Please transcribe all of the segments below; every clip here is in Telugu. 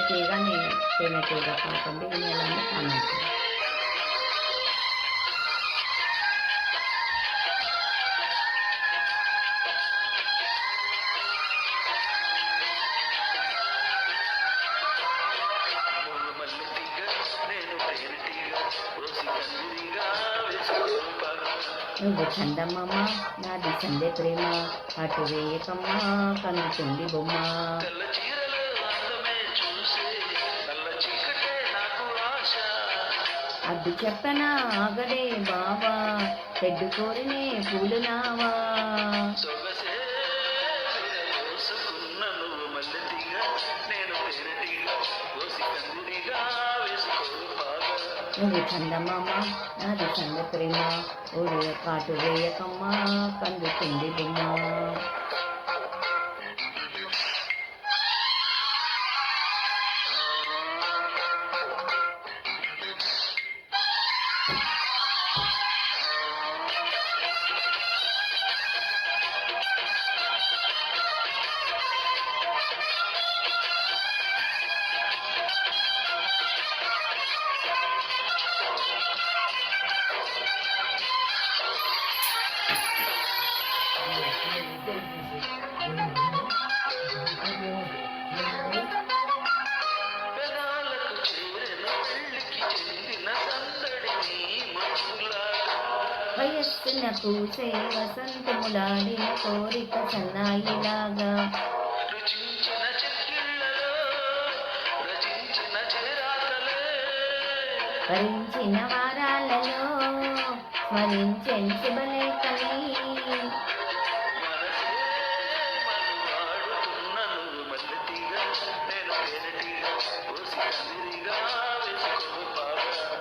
తీగ తేనెటీగ కాకుండా వినేలాగా కామెంట్ చేయండి. నువ్వు చందమామ నాది సందే ప్రేమ అటు వేయకమ్మ కందుతుంది బొమ్మ. అడ్డు చెప్పనా ఆగడే బావా తెడ్డు కోరినే పూలు నావా. నువ్వు చందమామ నాది సంద ప్రేమ ఓడి కాటు వేయకమ్మ కందుతుంది బొమ్మ. వయస్సున పూసే వసంతములాడిన కోరిక సన్నాయిలాగా భరించిన వారాలలో స్మరించెన్ శుభలేఖని.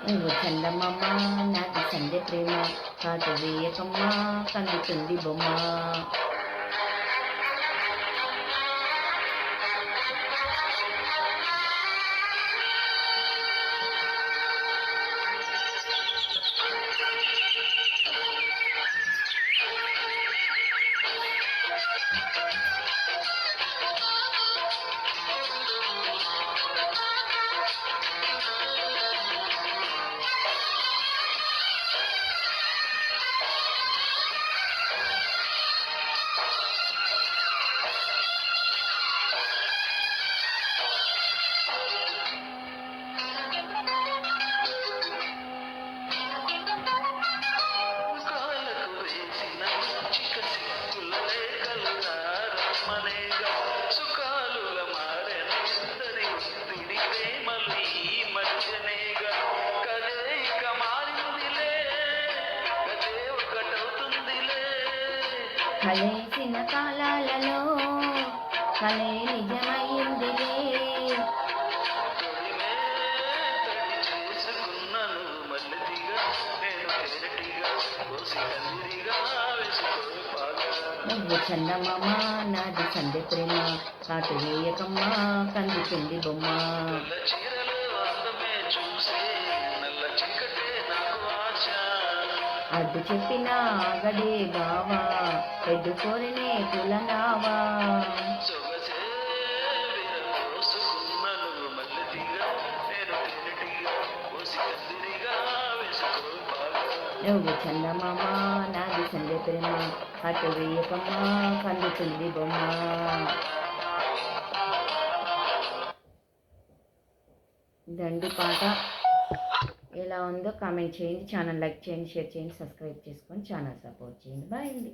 నువ్వు చందమామ నాది సంధ్య ప్రేమ కాటు వేయకమ్మ కందుతుంది బొమ్మ. కలేసిన కాలాలలో కలే నిజమైందిలే. నువ్వు చందమామ నాది సంధ్య ప్రేమ కాటు వేయకమ్మ కందుతుంది బొమ్మ. అడ్డు చెప్పిన ఆగడే బావా తెడ్డు కోరినే కులనావా. నువ్వు చందమామ నాది సంధ్య ప్రేమ అటు వేయకమ్మ కందుతుంది బొమ్మ. దండి పాట ఎలా ఉందో కామెంట్ చేయండి. ఛానల్ లైక్ చేయండి, షేర్ చేయండి, సబ్స్క్రైబ్ చేసుకొని ఛానల్ సపోర్ట్ చేయండి. బాయ్ అండి.